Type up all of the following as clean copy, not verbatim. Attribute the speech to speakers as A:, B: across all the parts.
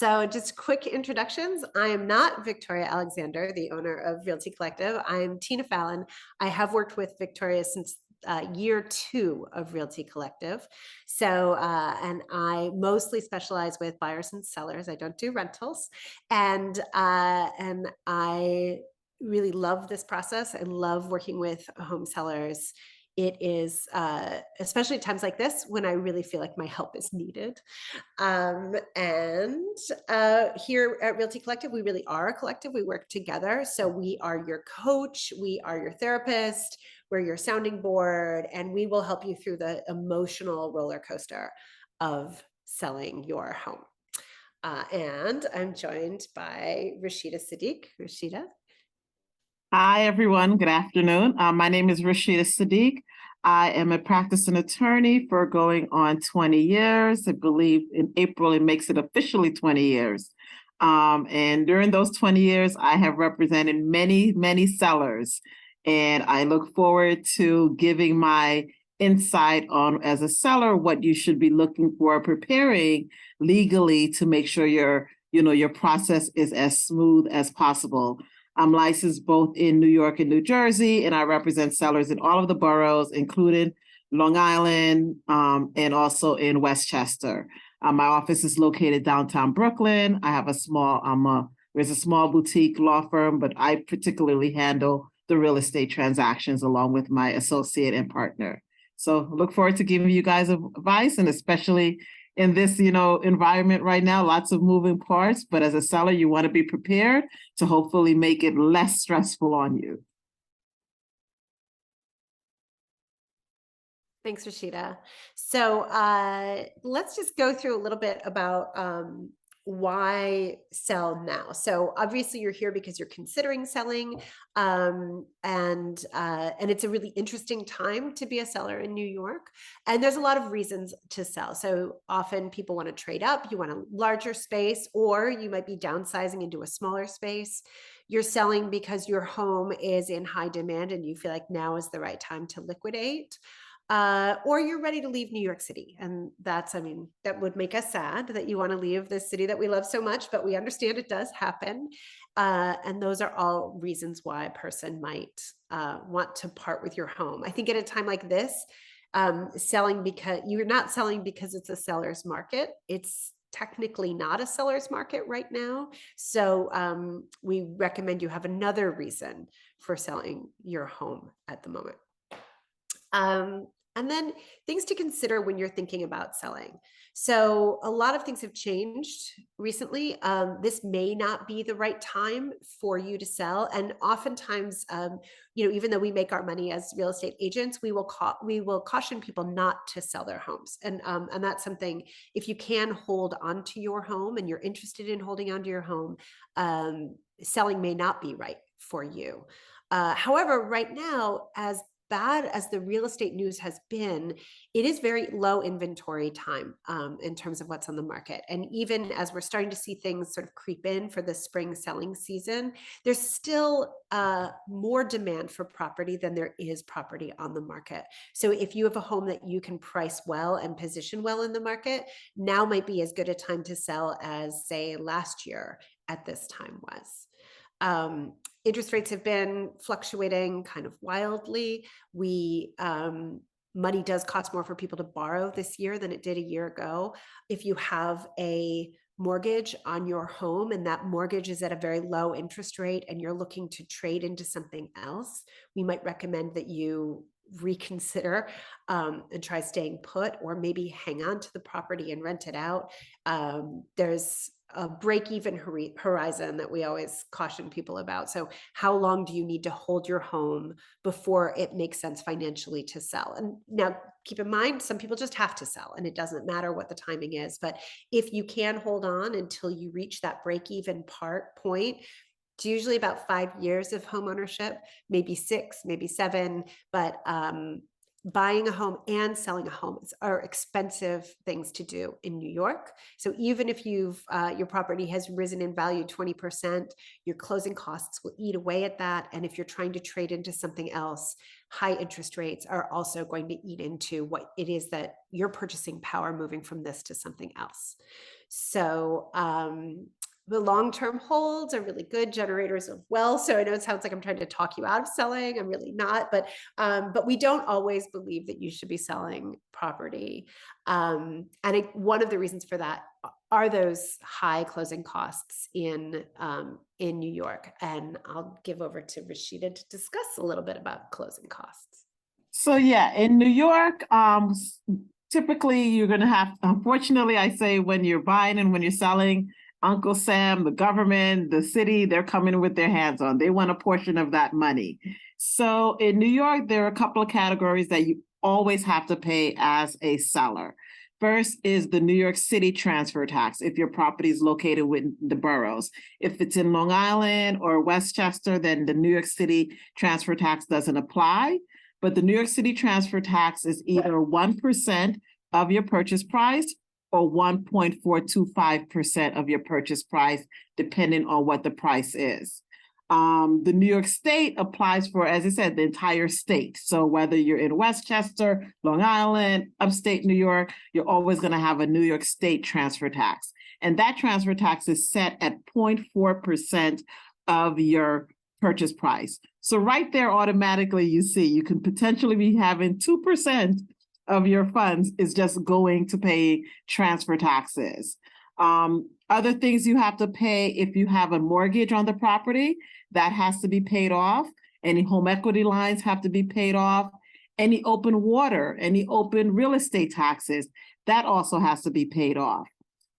A: So just quick introductions. I am not Victoria Alexander, the owner of Realty Collective. I'm Tina Fallon. I have worked with Victoria since year 2 of Realty Collective. And I mostly specialize with buyers and sellers. I don't do rentals. And I really love this process. I love working with home sellers. It is, especially at times like this, when I really feel like my help is needed. Here at Realty Collective, we really are a collective. We work together. So we are your coach, we are your therapist, we're your sounding board, and we will help you through the emotional roller coaster of selling your home. And I'm joined by Rashidah Siddiqui. Rashidah.
B: Hi, everyone. Good afternoon. My name is Rashidah Siddiqui. I am a practicing attorney for going on 20 years. I believe in April, it makes it officially 20 years. And during those 20 years, I have represented many, many sellers. And I look forward to giving my insight on, as a seller, what you should be looking for, preparing legally to make sure your process is as smooth as possible. I'm licensed both in New York and New Jersey, and I represent sellers in all of the boroughs, including Long Island, and also in Westchester. My office is located downtown Brooklyn. I have there's a small boutique law firm, but I particularly handle the real estate transactions along with my associate and partner. So look forward to giving you guys advice, and especially in this, environment right now, lots of moving parts, but as a seller, you want to be prepared to hopefully make it less stressful on you.
A: Thanks, Rashidah. So let's just go through a little bit about why sell now. So obviously you're here because you're considering selling, and it's a really interesting time to be a seller in New York. And there's a lot of reasons to sell. So often people want to trade up, you want a larger space, or you might be downsizing into a smaller space. You're selling because your home is in high demand and you feel like now is the right time to liquidate. Or you're ready to leave New York City. And that would make us sad that you want to leave this city that we love so much, but we understand it does happen. And those are all reasons why a person might want to part with your home. I think at a time like this, selling because you're not selling because it's a seller's market. It's technically not a seller's market right now. So we recommend you have another reason for selling your home at the moment. And then things to consider when you're thinking about selling. So a lot of things have changed recently. This may not be the right time for you to sell. And oftentimes, even though we make our money as real estate agents, we will caution people not to sell their homes. And that's something, if you can hold onto your home and you're interested in holding onto your home, selling may not be right for you. However, right now, as bad as the real estate news has been, it is very low inventory time in terms of what's on the market. And even as we're starting to see things sort of creep in for the spring selling season, there's still more demand for property than there is property on the market. So if you have a home that you can price well and position well in the market, now might be as good a time to sell as, say, last year at this time was. Interest rates have been fluctuating kind of wildly. Money does cost more for people to borrow this year than it did a year ago. If you have a mortgage on your home and that mortgage is at a very low interest rate and you're looking to trade into something else, we might recommend that you reconsider and try staying put, or maybe hang on to the property and rent it out. There's a break-even horizon that we always caution people about. So how long do you need to hold your home before it makes sense financially to sell? And now keep in mind, some people just have to sell and it doesn't matter what the timing is. But if you can hold on until you reach that break-even point, it's usually about 5 years of home ownership, maybe 6, maybe 7, but buying a home and selling a home are expensive things to do in New York. So even if your property has risen in value 20%, your closing costs will eat away at that. And if you're trying to trade into something else, high interest rates are also going to eat into what it is that your purchasing power moving from this to something else. So the long-term holds are really good generators of wealth. So I know it sounds like I'm trying to talk you out of selling. I'm really not, but we don't always believe that you should be selling property. One of the reasons for that are those high closing costs in New York. And I'll give over to Rashidah to discuss a little bit about closing costs.
B: So yeah, in New York, typically you're going to have, unfortunately, I say when you're buying and when you're selling, Uncle Sam, the government, the city, they're coming with their hands on. They want a portion of that money. So in New York, there are a couple of categories that you always have to pay as a seller. First is the New York City transfer tax if your property is located within the boroughs. If it's in Long Island or Westchester, then the New York City transfer tax doesn't apply. But the New York City transfer tax is either 1% of your purchase price or 1.425% of your purchase price, depending on what the price is. The New York State applies for, as I said, the entire state. So whether you're in Westchester, Long Island, upstate New York, you're always going to have a New York State transfer tax. And that transfer tax is set at 0.4% of your purchase price. So right there, automatically, you see, you can potentially be having 2% of your funds is just going to pay transfer taxes. Other things you have to pay if you have a mortgage on the property, that has to be paid off. Any home equity lines have to be paid off. Any open water, any open real estate taxes, that also has to be paid off.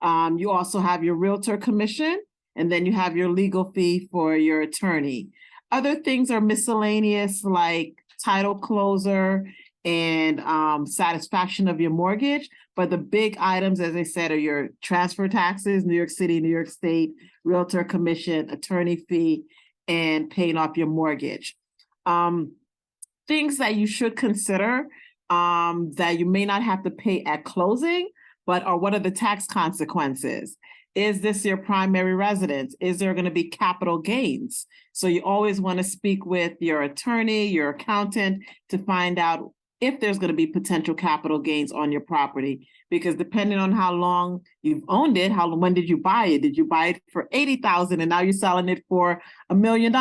B: You also have your realtor commission, and then you have your legal fee for your attorney. Other things are miscellaneous like title closer and satisfaction of your mortgage. But the big items, as I said, are your transfer taxes, New York City, New York State, realtor commission, attorney fee, and paying off your mortgage. Things that you should consider that you may not have to pay at closing, but are what are the tax consequences? Is this your primary residence? Is there going to be capital gains? So you always want to speak with your attorney, your accountant to find out if there's going to be potential capital gains on your property, because depending on how long you've owned it, when did you buy it? Did you buy it for $80,000 and now you're selling it for $1 million?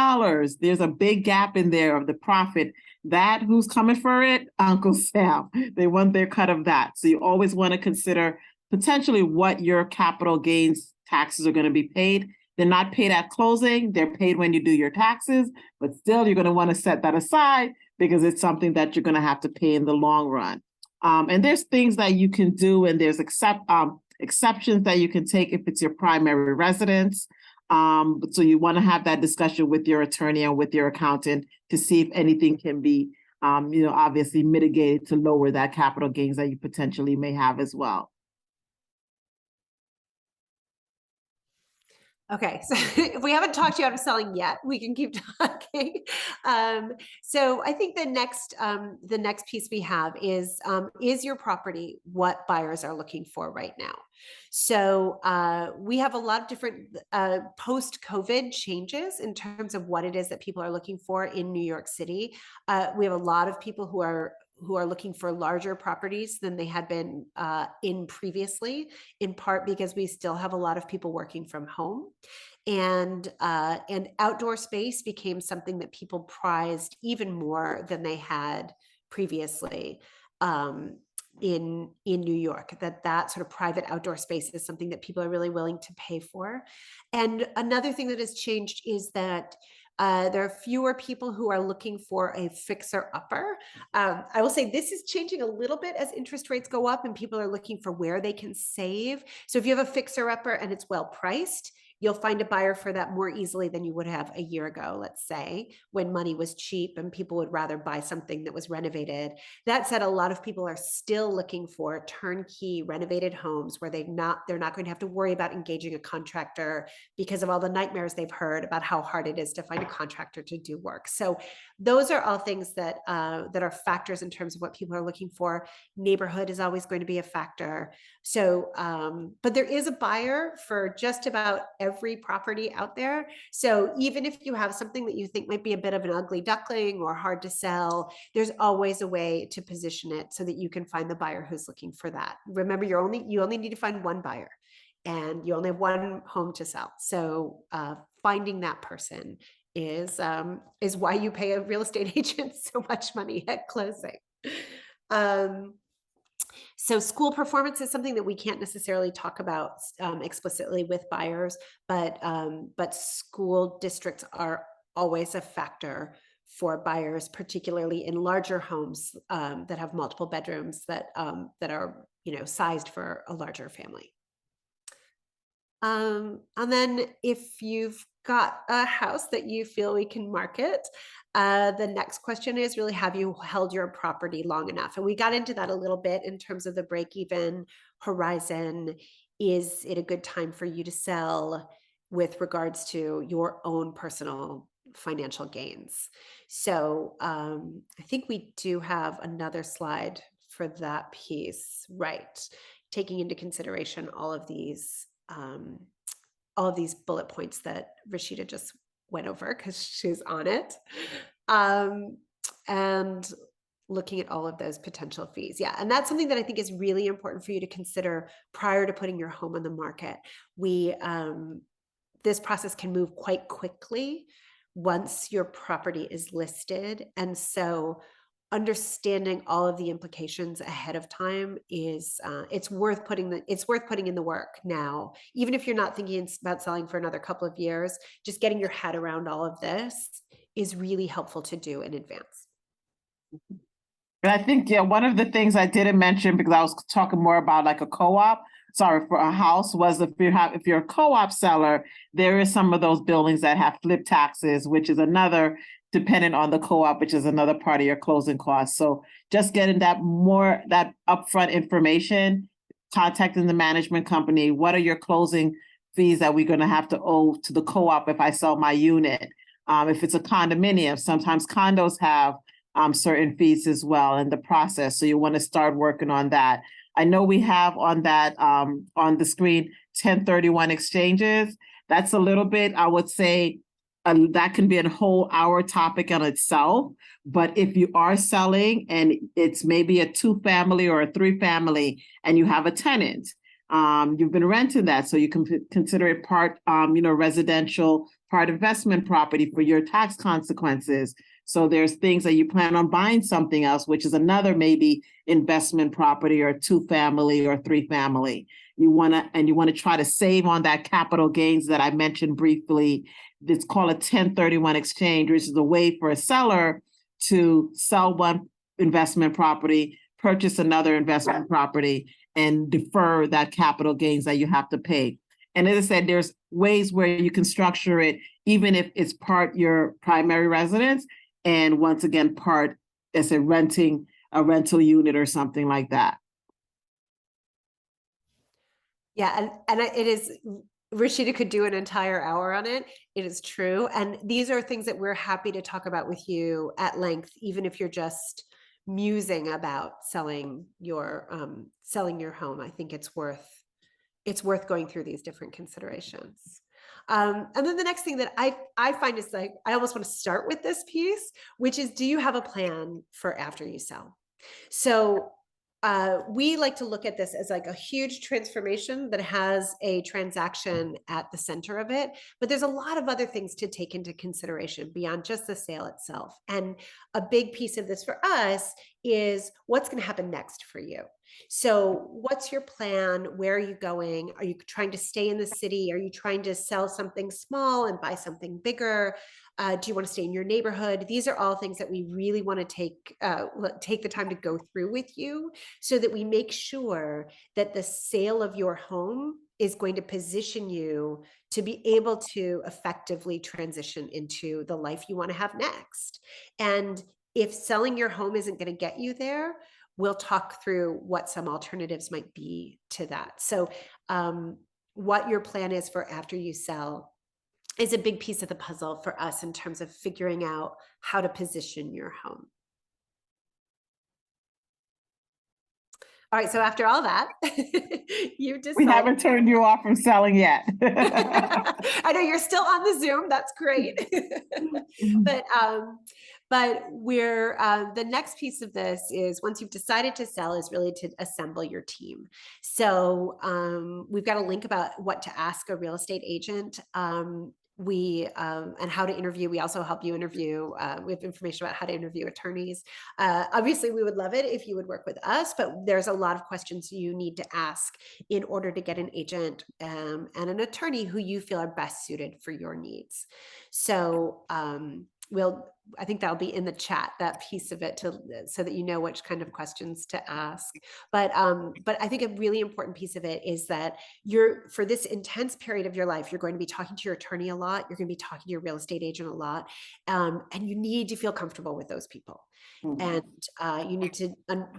B: There's a big gap in there of the profit. That who's coming for it? Uncle Sam. They want their cut of that. So you always want to consider potentially what your capital gains taxes are going to be paid. They're not paid at closing. They're paid when you do your taxes, but still you're going to want to set that aside because it's something that you're going to have to pay in the long run. And there's things that you can do, and there's exceptions that you can take if it's your primary residence. So you want to have that discussion with your attorney and with your accountant to see if anything can be, obviously mitigated to lower that capital gains that you potentially may have as well.
A: Okay, so if we haven't talked you out of selling yet, we can keep talking. So I think the next piece we have is your property what buyers are looking for right now? So we have a lot of different post-COVID changes in terms of what it is that people are looking for in New York City. We have a lot of people who are looking for larger properties than they had been in previously, in part because we still have a lot of people working from home. And outdoor space became something that people prized even more than they had previously in New York, that sort of private outdoor space is something that people are really willing to pay for. And another thing that has changed is that there are fewer people who are looking for a fixer-upper. I will say this is changing a little bit as interest rates go up and people are looking for where they can save. So if you have a fixer-upper and it's well priced, you'll find a buyer for that more easily than you would have a year ago, let's say, when money was cheap and people would rather buy something that was renovated. That said, a lot of people are still looking for turnkey renovated homes where they're not going to have to worry about engaging a contractor because of all the nightmares they've heard about how hard it is to find a contractor to do work. So those are all things that are factors in terms of what people are looking for. Neighborhood is always going to be a factor. So, but there is a buyer for just about every property out there. So even if you have something that you think might be a bit of an ugly duckling or hard to sell, there's always a way to position it so that you can find the buyer who's looking for that. Remember, you only need to find one buyer. and you only have one home to sell. So finding that person is why you pay a real estate agent so much money at closing. So school performance is something that we can't necessarily talk about explicitly with buyers, but school districts are always a factor for buyers, particularly in larger homes that have multiple bedrooms that are, you know, sized for a larger family. And then if you've got a house that you feel we can market, the next question is really, have you held your property long enough? And we got into that a little bit in terms of the break-even horizon. Is it a good time for you to sell with regards to your own personal financial gains? So I think we do have another slide for that piece, right? Taking into consideration all of these bullet points that Rashidah just went over because she's on it. And looking at all of those potential fees. Yeah. And that's something that I think is really important for you to consider prior to putting your home on the market. This process can move quite quickly once your property is listed. And so understanding all of the implications ahead of time is it's worth putting in the work now, even if you're not thinking about selling for another couple of years. Just getting your head around all of this is really helpful to do in advance.
B: And I think, yeah, one of the things I didn't mention, because I was talking more about like a co-op, for a house, was if you're a co-op seller, there is some of those buildings that have flip taxes, which is another, dependent on the co-op, which is another part of your closing costs. So just getting that upfront information, contacting the management company, what are your closing fees that we're going to have to owe to the co-op if I sell my unit? If it's a condominium, sometimes condos have certain fees as well in the process. So you want to start working on that. I know we have on that on the screen 1031 exchanges. That's a little bit, I would say, that can be a whole hour topic on itself. But if you are selling and it's maybe a 2-family or a 3-family and you have a tenant, you've been renting that, so you can consider it part, residential, part investment property for your tax consequences. So there's things that you plan on buying something else, which is another maybe investment property or 2-family or 3-family. You want to try to save on that capital gains that I mentioned briefly. It's called a 1031 exchange, which is a way for a seller to sell one investment property, purchase another investment property, and defer that capital gains that you have to pay. And as I said, there's ways where you can structure it, even if it's part your primary residence, and once again, part as renting a rental unit or something like that.
A: Yeah, and it is, Rashidah could do an entire hour on it. It is true. And these are things that we're happy to talk about with you at length, even if you're just musing about selling your home. I think it's worth going through these different considerations. And then the next thing that I find is, like, I almost want to start with this piece, which is, do you have a plan for after you sell? So we like to look at this as like a huge transformation that has a transaction at the center of it, but there's a lot of other things to take into consideration beyond just the sale itself. And a big piece of this for us is what's going to happen next for you. So what's your plan? Where are you going? Are you trying to stay in the city? Are you trying to sell something small and buy something bigger? Do you want to stay in your neighborhood? These are all things that we really want to take the time to go through with you, so that we make sure that the sale of your home is going to position you to be able to effectively transition into the life you want to have next. And if selling your home isn't going to get you there, we'll talk through what some alternatives might be to that. So what your plan is for after you sell is a big piece of the puzzle for us in terms of figuring out how to position your home. All right, so after all that, you've decided—
B: We haven't turned you off from selling yet.
A: I know you're still on the Zoom. That's great. But But we're the next piece of this is, once you've decided to sell, is really to assemble your team. So we've got a link about what to ask a real estate agent. And how to interview. We also help you interview. We have information about how to interview attorneys. Obviously, we would love it if you would work with us, but there's a lot of questions you need to ask in order to get an agent and an attorney who you feel are best suited for your needs. So I think that'll be in the chat, that piece of it, so that you know which kind of questions to ask. But I think a really important piece of it is that for this intense period of your life, you're going to be talking to your attorney a lot. You're going to be talking to your real estate agent a lot. And you need to feel comfortable with those people. And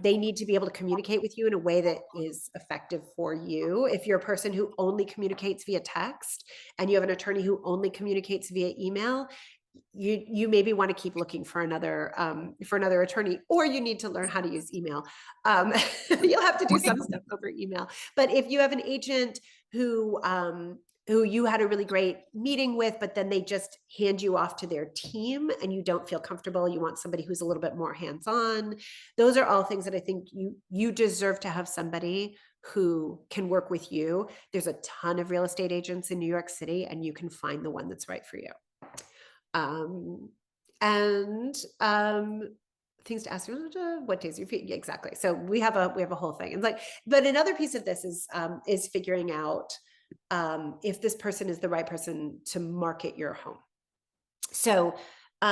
A: they need to be able to communicate with you in a way that is effective for you. If you're a person who only communicates via text and you have an attorney who only communicates via email, you maybe want to keep looking for another attorney, or you need to learn how to use email. You'll have to do some stuff over email. But if you have an agent who you had a really great meeting with, but then they just hand you off to their team and you don't feel comfortable, you want somebody who's a little bit more hands-on. Those are all things that I think you deserve to have somebody who can work with you. There's a ton of real estate agents in New York City, and you can find the one that's right for you. Things to ask, what days are you feet? Exactly. So we have a whole thing. And but another piece of this is figuring out if this person is the right person to market your home. So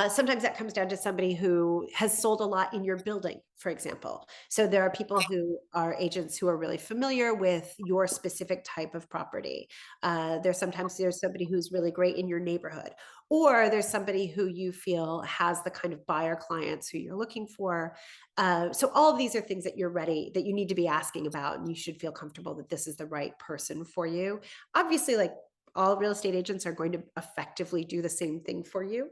A: sometimes that comes down to somebody who has sold a lot in your building, for example. So there are people who are agents who are really familiar with your specific type of property. There's somebody who's really great in your neighborhood, or there's somebody who you feel has the kind of buyer clients who you're looking for. So all of these are things that you need to be asking about, and you should feel comfortable that this is the right person for you. Obviously, all real estate agents are going to effectively do the same thing for you.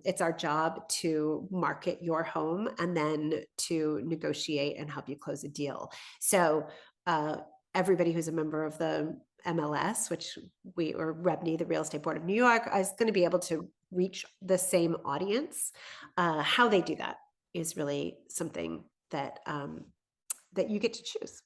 A: It's our job to market your home and then to negotiate and help you close a deal. So everybody who's a member of the MLS, or REBNY, the Real Estate Board of New York, is going to be able to reach the same audience. How they do that is really something that you get to choose.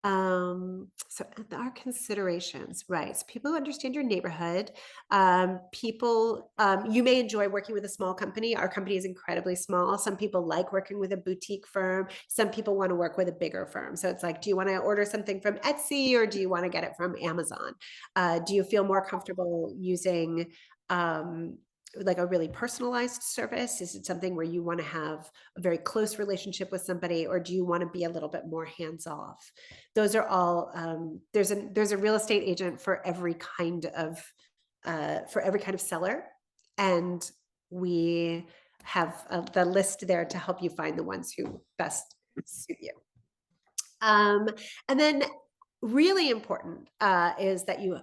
A: So our considerations, right? So people who understand your neighborhood, you may enjoy working with a small company. Our company is incredibly small. Some people like working with a boutique firm. Some people want to work with a bigger firm. So it's do you want to order something from Etsy, or do you want to get it from Amazon? Do you feel more comfortable using, a really personalized service? Is it something where you want to have a very close relationship with somebody, or do you want to be a little bit more hands-off? Those are all, there's a real estate agent for every kind of seller. And we have the list there to help you find the ones who best suit you. And then really important is that you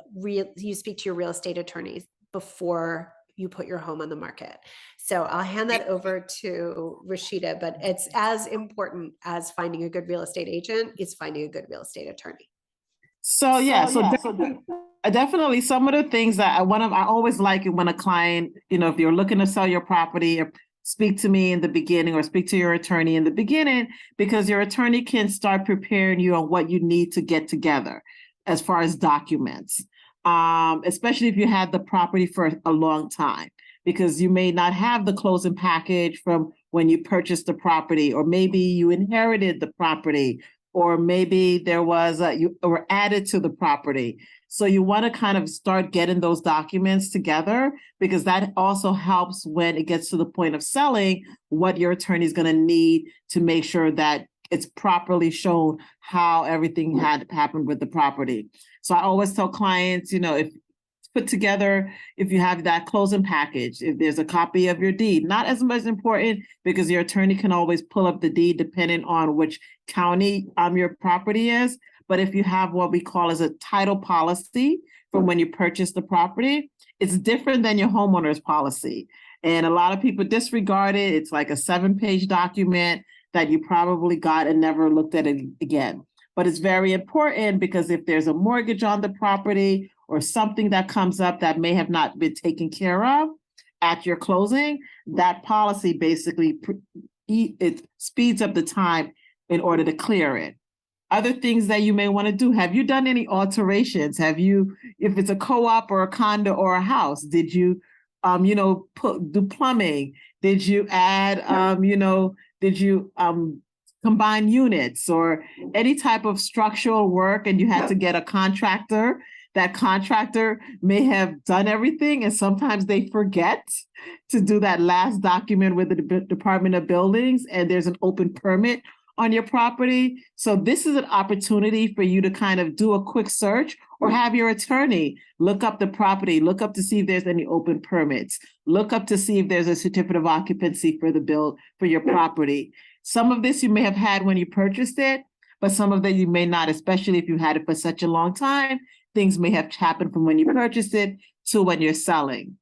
A: speak to your real estate attorneys before you put your home on the market. So I'll hand that over to Rashidah, but it's as important as finding a good real estate agent is finding a good real estate attorney.
B: So definitely some of the things that I always like it when a client, if you're looking to sell your property, or speak to me in the beginning, or speak to your attorney in the beginning, because your attorney can start preparing you on what you need to get together as far as documents. Especially if you had the property for a long time, because you may not have the closing package from when you purchased the property, or maybe you inherited the property, or maybe there was you were added to the property. So you want to kind of start getting those documents together, because that also helps when it gets to the point of selling, what your attorney is going to need to make sure that it's properly shown how everything had happened with the property. So I always tell clients, if put together, if you have that closing package, if there's a copy of your deed, not as much important, because your attorney can always pull up the deed depending on which county your property is. But if you have what we call as a title policy from when you purchase the property, it's different than your homeowner's policy. And a lot of people disregard it. It's like a 7-page document that you probably got and never looked at it again. But it's very important, because if there's a mortgage on the property or something that comes up that may have not been taken care of, at your closing, that policy basically it speeds up the time in order to clear it. Other things that you may want to do. Have you done any alterations? Have you, if it's a co-op or a condo or a house, did you, do plumbing? Did you add, did you combine units or any type of structural work and you had to get a contractor? That contractor may have done everything and sometimes they forget to do that last document with the Department of Buildings and there's an open permit on your property. So this is an opportunity for you to kind of do a quick search or have your attorney look up the property, look up to see if there's any open permits, look up to see if there's a certificate of occupancy for your property. Some of this you may have had when you purchased it, but some of that you may not, especially if you had it for such a long time. Things may have happened from when you purchased it to when you're selling.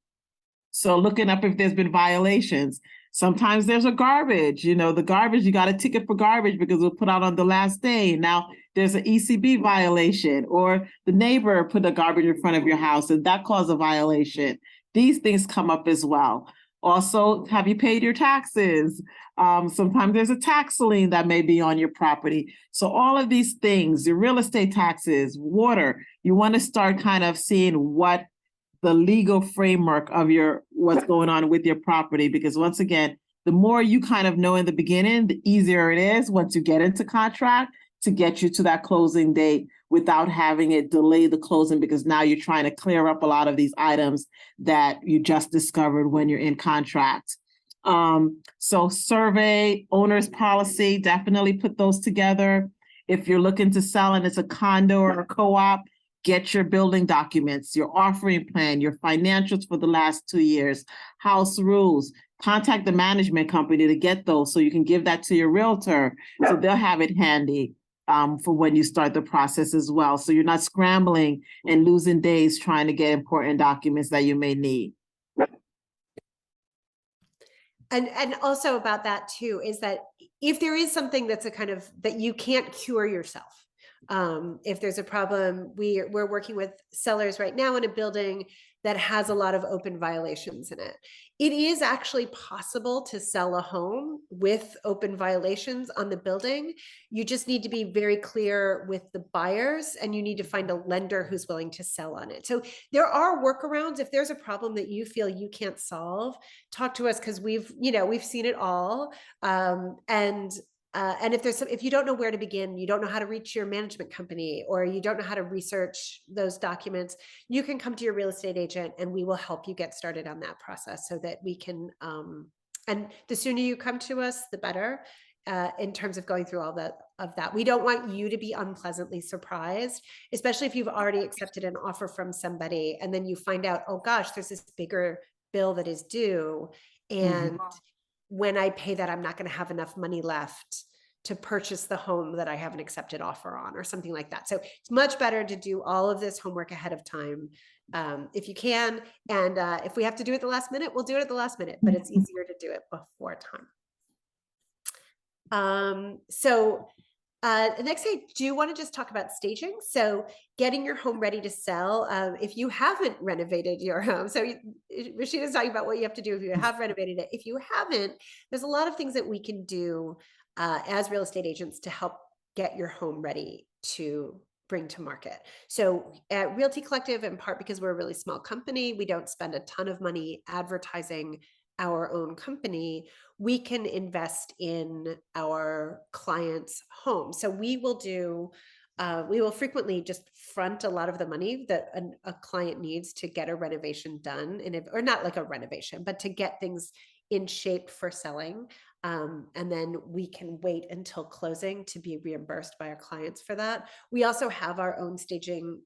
B: So looking up if there's been violations. Sometimes there's a garbage, the garbage, you got a ticket for garbage because it was put out on the last day. Now there's an ECB violation or the neighbor put the garbage in front of your house and that caused a violation. These things come up as well. Also, have you paid your taxes? Sometimes there's a tax lien that may be on your property. So all of these things, your real estate taxes, water, you want to start kind of seeing what the legal framework of what's going on with your property, because once again, the more you kind of know in the beginning, the easier it is once you get into contract to get you to that closing date without having it delay the closing, because now you're trying to clear up a lot of these items that you just discovered when you're in contract. So survey, owner's policy, definitely put those together. If you're looking to sell and it's a condo or a co-op, get your building documents, your offering plan, your financials for the last 2 years, house rules. Contact the management company to get those so you can give that to your realtor. So they'll have it handy for when you start the process as well. So you're not scrambling and losing days trying to get important documents that you may need.
A: And also about that too, is that if there is something that's a kind of that you can't cure yourself, if there's a problem, we're working with sellers right now in a building that has a lot of open violations in it. It is actually possible to sell a home with open violations on the building. You just need to be very clear with the buyers and you need to find a lender who's willing to sell on it. So there are workarounds. If there's a problem that you feel you can't solve, talk to us because we've seen it all. And if you don't know where to begin, you don't know how to reach your management company, or you don't know how to research those documents, you can come to your real estate agent and we will help you get started on that process so that we can, and the sooner you come to us, the better, in terms of going through all of that. We don't want you to be unpleasantly surprised, especially if you've already accepted an offer from somebody and then you find out, oh gosh, there's this bigger bill that is due. And when I pay that, I'm not going to have enough money left to purchase the home that I have an accepted offer on or something like that. So it's much better to do all of this homework ahead of time if you can. And if we have to do it at the last minute, we'll do it at the last minute, but it's easier to do it before time. Next, I do want to just talk about staging. So getting your home ready to sell. If you haven't renovated your home, so Rashidah's talking about what you have to do if you have renovated it. If you haven't, there's a lot of things that we can do as real estate agents to help get your home ready to bring to market. So at Realty Collective, in part because we're a really small company, we don't spend a ton of money advertising our own company. We can invest in our clients' homes. So we will frequently just front a lot of the money that a client needs to get a renovation done, or not like a renovation, but to get things in shape for selling. And then we can wait until closing to be reimbursed by our clients for that. We also have our own staging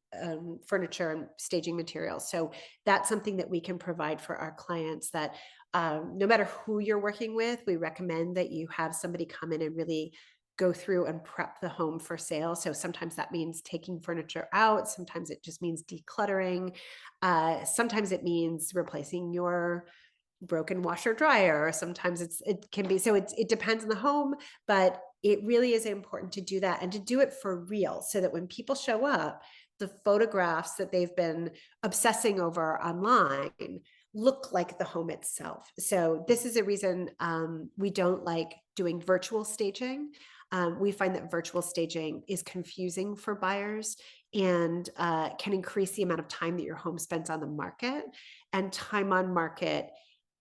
A: furniture and staging materials. So that's something that we can provide for our clients that no matter who you're working with, we recommend that you have somebody come in and really go through and prep the home for sale. So sometimes that means taking furniture out. Sometimes it just means decluttering. Sometimes it means replacing your broken washer dryer. Sometimes it can be, so it depends on the home, but it really is important to do that and to do it for real so that when people show up, the photographs that they've been obsessing over online look like the home itself. So this is a reason we don't like doing virtual staging. We find that virtual staging is confusing for buyers and can increase the amount of time that your home spends on the market. And time on market,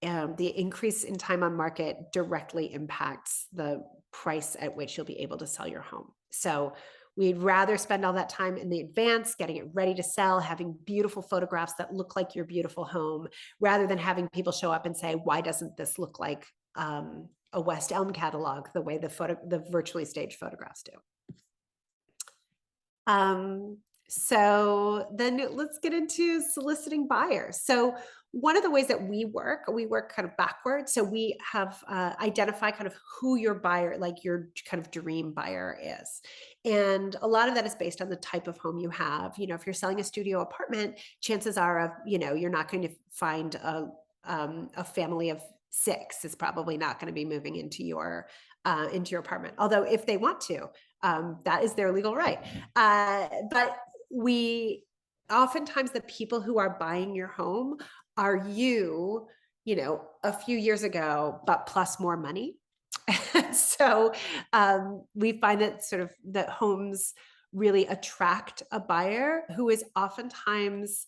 A: the increase in time on market directly impacts the price at which you'll be able to sell your home. So we'd rather spend all that time in the advance, getting it ready to sell, having beautiful photographs that look like your beautiful home, rather than having people show up and say, why doesn't this look like a West Elm catalog, the way the virtually staged photographs do. So then let's get into soliciting buyers. So one of the ways that we work kind of backwards. So we have identify kind of who your buyer, like your kind of dream buyer is. And a lot of that is based on the type of home you have. You know, if you're selling a studio apartment, chances are of, you know, you're not going to find a family of 6 is probably not going to be moving into your apartment. Although if they want to, that is their legal right. But oftentimes the people who are buying your home are you know, a few years ago, but plus more money. So we find that that homes really attract a buyer who is oftentimes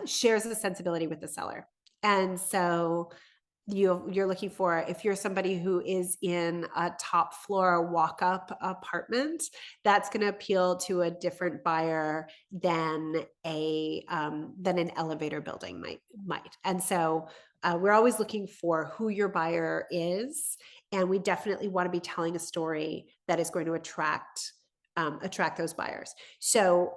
A: shares a sensibility with the seller. And so you're looking for, if you're somebody who is in a top floor walk-up apartment, that's going to appeal to a different buyer than an elevator building might. And so we're always looking for who your buyer is, and we definitely want to be telling a story that is going to attract those buyers. So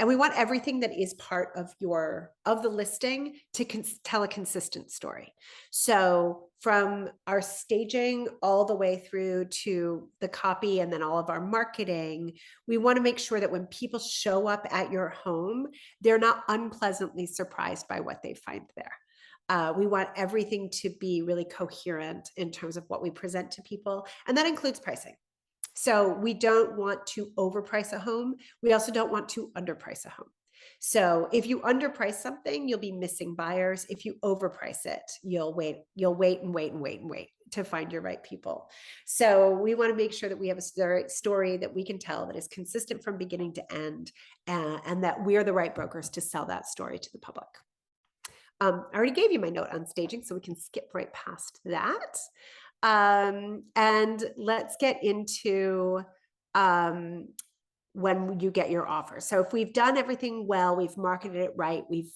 A: and we want everything that is part of the listing to tell a consistent story. So from our staging all the way through to the copy and then all of our marketing, we want to make sure that when people show up at your home, they're not unpleasantly surprised by what they find there. We want everything to be really coherent in terms of what we present to people, and that includes pricing. So we don't want to overprice a home. We also don't want to underprice a home. So if you underprice something, you'll be missing buyers. If you overprice it, you'll wait to find your right people. So we want to make sure that we have a story that we can tell that is consistent from beginning to end, and that we're the right brokers to sell that story to the public. I already gave you my note on staging, so we can skip right past that. And let's get into when you get your offer. So if we've done everything well, we've marketed it right, we've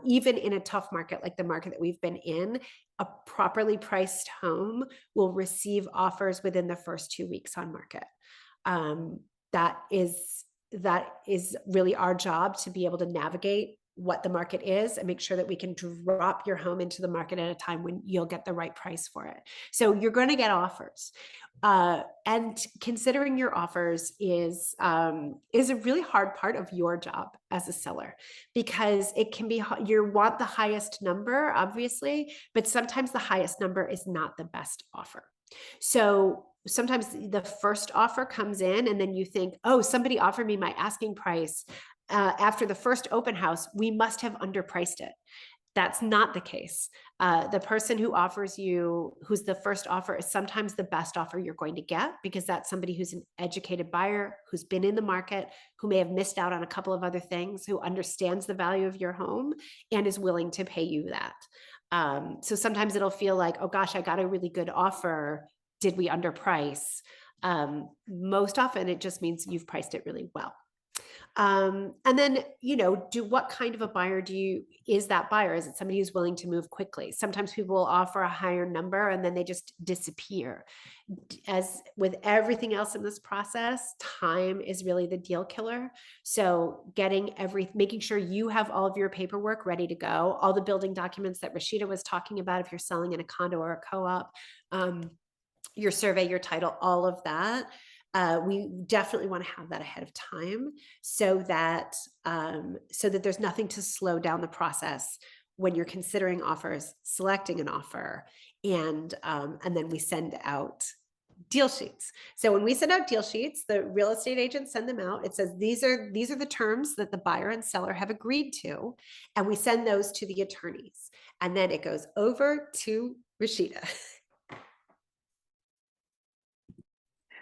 A: even in a tough market like the market that we've been in, a properly priced home will receive offers within the first 2 weeks on market. That is really our job, to be able to navigate what the market is and make sure that we can drop your home into the market at a time when you'll get the right price for it. So you're going to get offers. And considering your offers is a really hard part of your job as a seller, because it can be, you want the highest number, obviously, but sometimes the highest number is not the best offer. So sometimes the first offer comes in and then you think, oh, somebody offered me my asking price after the first open house, we must have underpriced it. That's not the case. The person who offers you, who's the first offer, is sometimes the best offer you're going to get, because that's somebody who's an educated buyer, who's been in the market, who may have missed out on a couple of other things, who understands the value of your home and is willing to pay you that. So sometimes it'll feel like, oh gosh, I got a really good offer. Did we underprice? Most often it just means you've priced it really well. And then, what kind of a buyer is that buyer? Is it somebody who's willing to move quickly? Sometimes people will offer a higher number and then they just disappear. As with everything else in this process, time is really the deal killer. So making sure you have all of your paperwork ready to go, all the building documents that Rashidah was talking about, if you're selling in a condo or a co-op, your survey, your title, all of that. We definitely want to have that ahead of time, so that there's nothing to slow down the process when you're considering offers, selecting an offer, and then we send out deal sheets. So when we send out deal sheets, the real estate agents send them out. It says these are the terms that the buyer and seller have agreed to, and we send those to the attorneys. And then it goes over to Rashidah.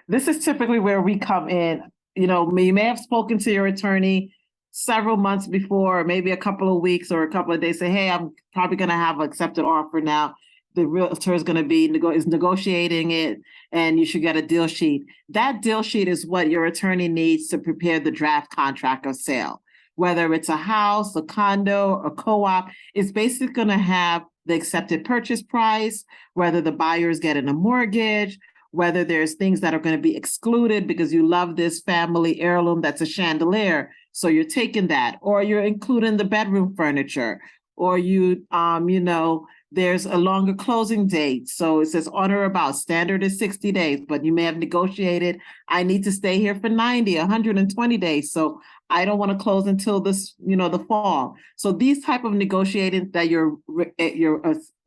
B: This is typically where we come in. You may have spoken to your attorney several months before, maybe a couple of weeks or a couple of days, say, hey, I'm probably going to have an accepted offer now. The realtor is going to be negotiating it, and you should get a deal sheet. That deal sheet is what your attorney needs to prepare the draft contract of sale. Whether it's a house, a condo, a co-op, it's basically going to have the accepted purchase price, whether the buyer is getting a mortgage, whether there's things that are going to be excluded because you love this family heirloom that's a chandelier, so you're taking that, or you're including the bedroom furniture, or there's a longer closing date. So it says on or about, standard is 60 days, but you may have negotiated, I need to stay here for 90, 120 days. So I don't want to close until the fall. So these type of negotiating that your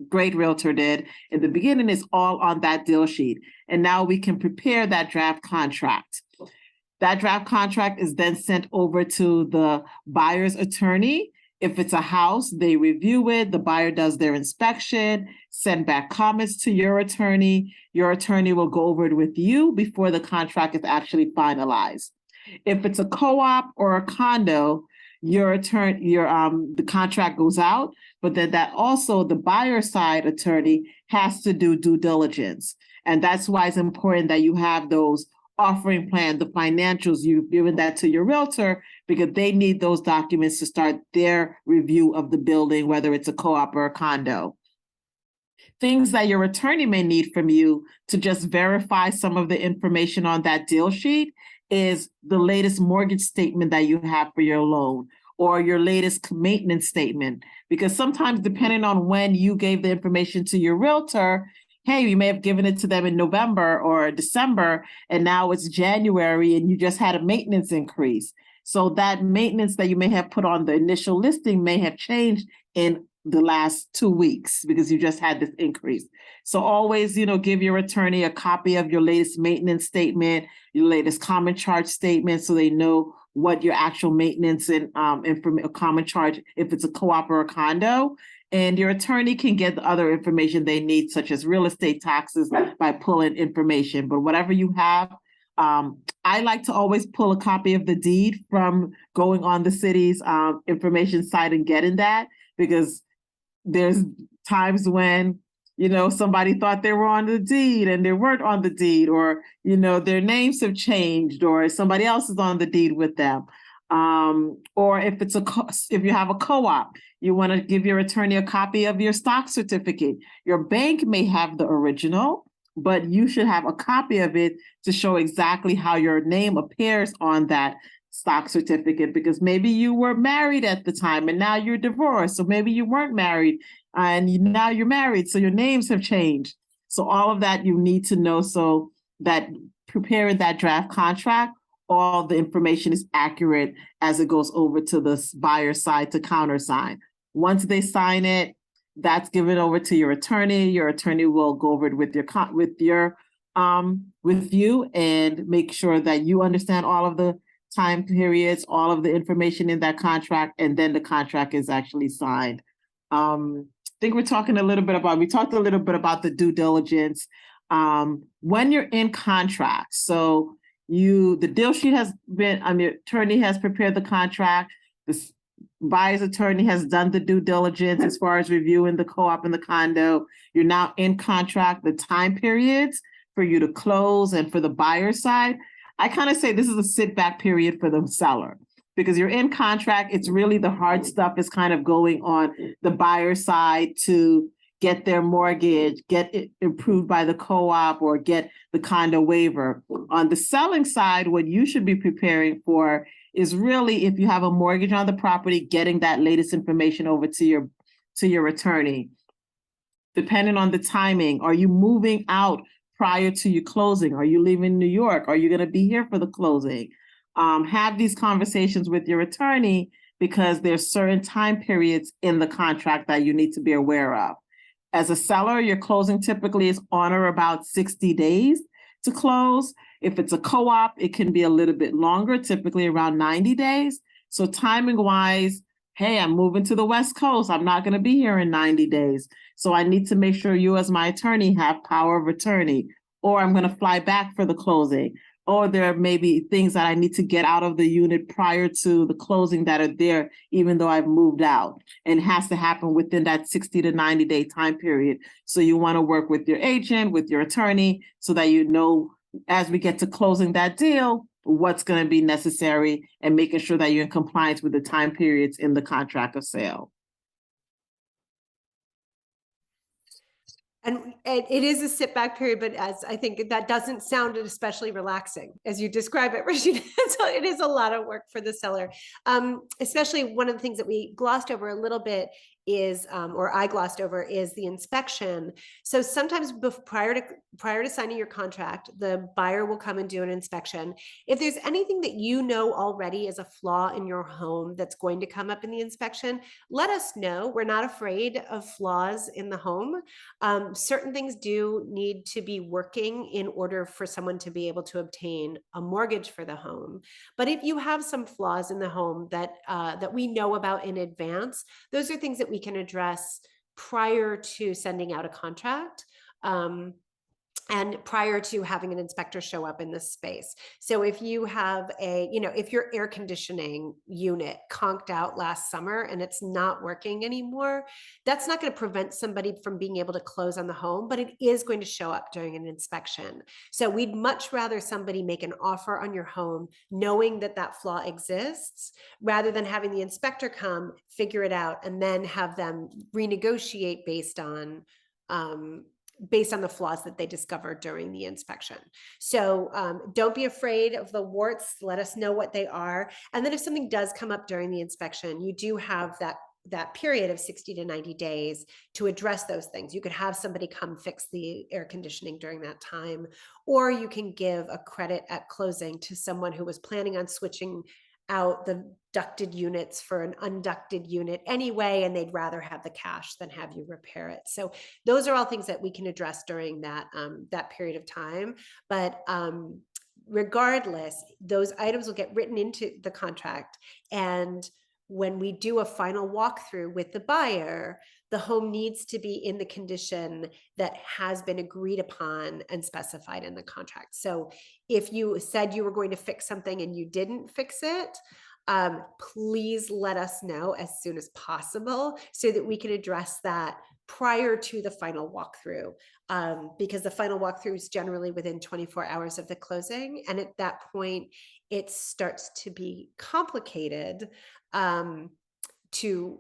B: great realtor did in the beginning is all on that deal sheet. And now we can prepare that draft contract. That draft contract is then sent over to the buyer's attorney. If it's a house, they review it, the buyer does their inspection, send back comments to your attorney. Your attorney will go over it with you before the contract is actually finalized. If it's a co-op or a condo, the contract goes out, but then that also the buyer side attorney has to do due diligence. And that's why it's important that you have those offering plan, the financials, you've given that to your realtor, because they need those documents to start their review of the building, whether it's a co-op or a condo. Things that your attorney may need from you to just verify some of the information on that deal sheet is the latest mortgage statement that you have for your loan, or your latest maintenance statement. Because sometimes, depending on when you gave the information to your realtor, hey, you may have given it to them in November or December, and now it's January and you just had a maintenance increase. So that maintenance that you may have put on the initial listing may have changed in the last 2 weeks because you just had this increase. So always, give your attorney a copy of your latest maintenance statement, your latest common charge statement, so they know what your actual maintenance and common charge, if it's a co-op or a condo. And your attorney can get the other information they need, such as real estate taxes, by pulling information. But whatever you have, I like to always pull a copy of the deed from going on the city's information site and getting that, because there's times when, somebody thought they were on the deed and they weren't on the deed, or, their names have changed, or somebody else is on the deed with them. Or if you have a co-op, you want to give your attorney a copy of your stock certificate. Your bank may have the original, but you should have a copy of it to show exactly how your name appears on that stock certificate, because maybe you were married at the time and now you're divorced. So maybe you weren't married and now you're married, so your names have changed. So all of that you need to know, so that preparing that draft contract, all the information is accurate as it goes over to the buyer side to countersign. Once they sign it, that's given over to your attorney. Your attorney will go over it with you and make sure that you understand all of the time periods, all of the information in that contract, and then the contract is actually signed. I think we talked a little bit about the due diligence. When you're in contract, so the deal sheet has been, the attorney has prepared the contract, the buyer's attorney has done the due diligence as far as reviewing the co-op and the condo. You're now in contract, the time periods for you to close, and for the buyer side, I kind of say this is a sit back period for the seller, because you're in contract. It's really the hard stuff is kind of going on the buyer side to get their mortgage, get it approved by the co-op, or get the condo waiver. On the selling side, what you should be preparing for is really, if you have a mortgage on the property, getting that latest information over to your attorney. Depending on the timing, are you moving out prior to your closing? Are you leaving New York? Are you going to be here for the closing? Have these conversations with your attorney, because there's certain time periods in the contract that you need to be aware of. As a seller, your closing typically is on or about 60 days. to close. If it's a co-op, it can be a little bit longer, typically around 90 days. So timing wise, hey, I'm moving to the West Coast. I'm not going to be here in 90 days. So I need to make sure you as my attorney have power of attorney, or I'm going to fly back for the closing. Or there may be things that I need to get out of the unit prior to the closing that are there, even though I've moved out. And it has to happen within that 60 to 90 day time period. So you want to work with your agent, with your attorney, so that you know, as we get to closing that deal, what's going to be necessary, and making sure that you're in compliance with the time periods in the contract of sale.
A: And it is a sit back period, but as I think that doesn't sound especially relaxing as you describe it, Rashidah. So it is a lot of work for the seller. Especially one of the things that we glossed over a little bit is, or I glossed over, is the inspection. So sometimes prior to signing your contract, the buyer will come and do an inspection. If there's anything that you know already is a flaw in your home that's going to come up in the inspection, let us know. We're not afraid of flaws in the home. Certain things do need to be working in order for someone to be able to obtain a mortgage for the home. But if you have some flaws in the home that that we know about in advance, those are things that we can address prior to sending out a contract. And prior to having an inspector show up in this space. So if you have if your air conditioning unit conked out last summer and it's not working anymore, that's not going to prevent somebody from being able to close on the home, but it is going to show up during an inspection. So we'd much rather somebody make an offer on your home knowing that that flaw exists, rather than having the inspector come, figure it out, and then have them renegotiate based on the flaws that they discovered during the inspection. So don't be afraid of the warts. Let us know what they are. And then if something does come up during the inspection, you do have that period of 60 to 90 days to address those things. You could have somebody come fix the air conditioning during that time, or you can give a credit at closing to someone who was planning on switching out the ducted units for an unducted unit anyway, and they'd rather have the cash than have you repair it. So those are all things that we can address during that that period of time. But regardless, those items will get written into the contract, and when we do a final walkthrough with the buyer, the home needs to be in the condition that has been agreed upon and specified in the contract. So if you said you were going to fix something and you didn't fix it, please let us know as soon as possible so that we can address that prior to the final walkthrough, because the final walkthrough is generally within 24 hours of the closing. And at that point, it starts to be complicated to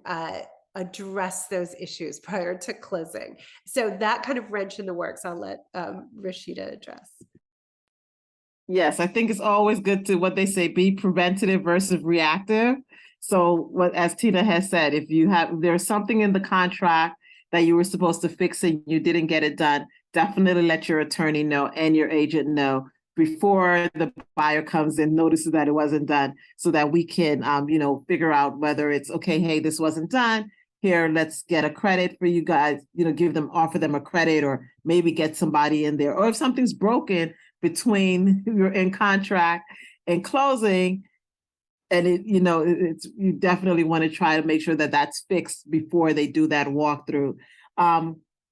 A: address those issues prior to closing. So that kind of wrench in the works, I'll let Rashidah address.
B: Yes, I think it's always good to, what they say, be preventative versus reactive. So what, as Tina has said, if there's something in the contract that you were supposed to fix and you didn't get it done, definitely let your attorney know and your agent know before the buyer comes and notices that it wasn't done, so that we can, figure out whether it's okay, hey, this wasn't done. Here, let's get a credit for you guys, offer them a credit, or maybe get somebody in there. Or if something's broken between you're in contract and closing, and you definitely want to try to make sure that that's fixed before they do that walkthrough.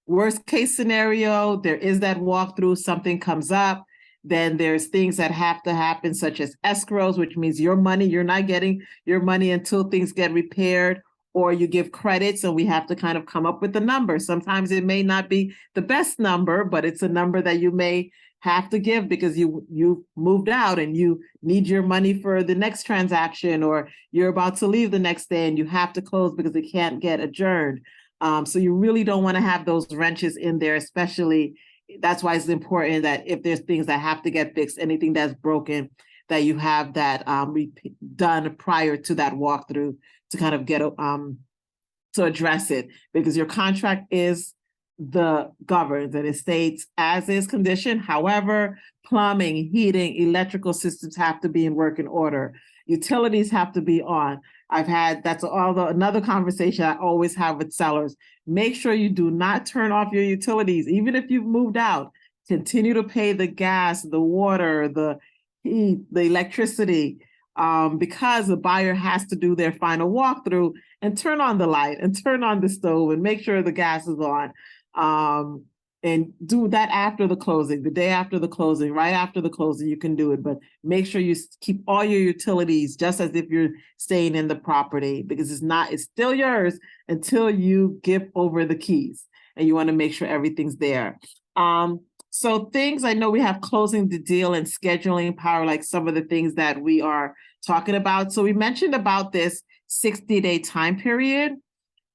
B: Worst case scenario, there is that walkthrough, something comes up, then there's things that have to happen, such as escrows, which means you're not getting your money until things get repaired, or you give credits, and we have to kind of come up with the number. Sometimes it may not be the best number, but it's a number that you may have to give because you moved out and you need your money for the next transaction, or you're about to leave the next day and you have to close because it can't get adjourned. So you really don't want to have those wrenches in there, especially. That's why it's important that if there's things that have to get fixed, anything that's broken, that you have that done prior to that walkthrough to kind of get to address it, because your contract is the governs and it states as is condition. However, plumbing, heating, electrical systems have to be in working order. Utilities have to be on. Another conversation I always have with sellers. Make sure you do not turn off your utilities, even if you've moved out. continue to pay the gas, the water, the heat, the electricity, because the buyer has to do their final walkthrough and turn on the light and turn on the stove and make sure the gas is on. And do that after the closing, the day after the closing, right after the closing, you can do it. But make sure you keep all your utilities just as if you're staying in the property, because it's still yours until you give over the keys, and you want to make sure everything's there. So things, I know we have closing the deal and scheduling power, like some of the things that we are talking about. So we mentioned about this 60-day time period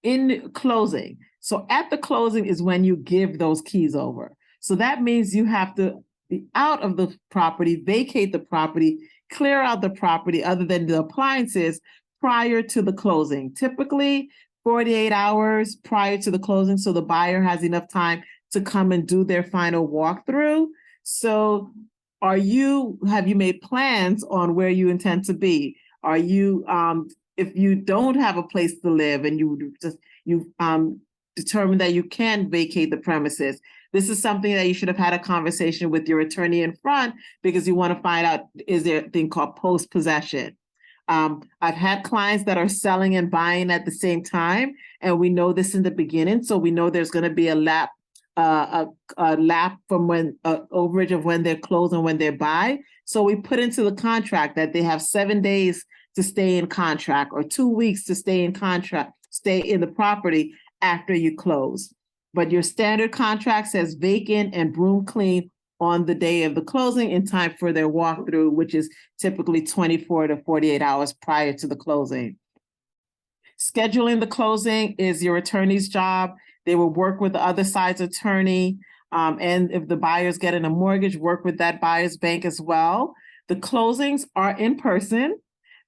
B: in closing. So at the closing is when you give those keys over. So that means you have to be out of the property, vacate the property, clear out the property other than the appliances prior to the closing. Typically 48 hours prior to the closing, so the buyer has enough time to come and do their final walkthrough. So have you made plans on where you intend to be? Are you, if you don't have a place to live and you've determined that you can vacate the premises, this is something that you should have had a conversation with your attorney in front, because you want to find out, is there a thing called post-possession? I've had clients that are selling and buying at the same time, and we know this in the beginning. So we know there's going to be a lap from when overage of when they're closed and when they buy. So we put into the contract that they have 7 days to stay in contract, or 2 weeks to stay in contract, stay in the property after you close. But your standard contract says vacant and broom clean on the day of the closing in time for their walkthrough, which is typically 24 to 48 hours prior to the closing. Scheduling the closing is your attorney's job. They will work with the other side's attorney. And if the buyer's getting a mortgage, work with that buyer's bank as well. The closings are in person.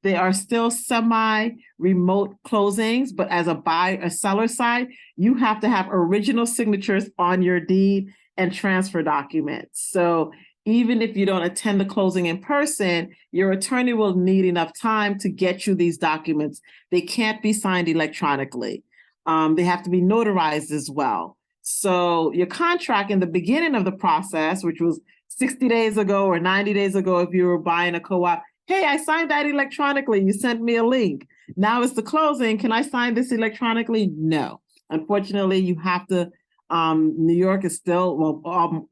B: They are still semi-remote closings, but as a seller side, you have to have original signatures on your deed and transfer documents. So even if you don't attend the closing in person, your attorney will need enough time to get you these documents. They can't be signed electronically. They have to be notarized as well. So your contract in the beginning of the process, which was 60 days ago or 90 days ago, if you were buying a co-op, hey, I signed that electronically. You sent me a link. Now it's the closing. Can I sign this electronically? No. Unfortunately, you have to, New York is still,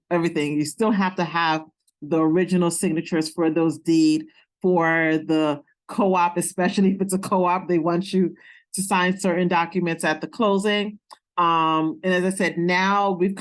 B: everything. You still have to have the original signatures for those deed for the co-op, especially if it's a co-op. They want you to sign certain documents at the closing. And as I said, now we've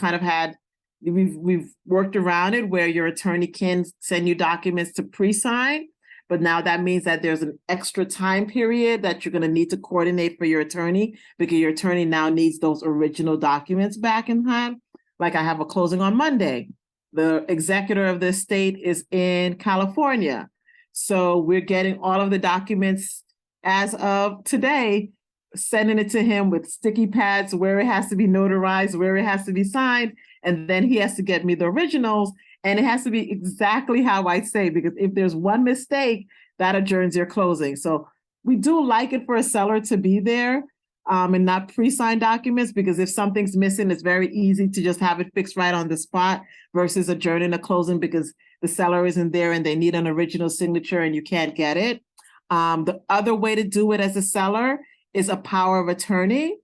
B: worked around it where your attorney can send you documents to pre-sign. But now that means that there's an extra time period that you're going to need to coordinate for your attorney, because your attorney now needs those original documents back in hand. Like I have a closing on Monday. The executor of the estate is in California. So we're getting all of the documents as of today, sending it to him with sticky pads where it has to be notarized, where it has to be signed. And then he has to get me the originals. And it has to be exactly how I say, because if there's one mistake, that adjourns your closing. So we do like it for a seller to be there and not pre-signed documents, because if something's missing, it's very easy to just have it fixed right on the spot versus adjourning a closing because the seller isn't there and they need an original signature and you can't get it. The other way to do it as a seller is a power of attorney,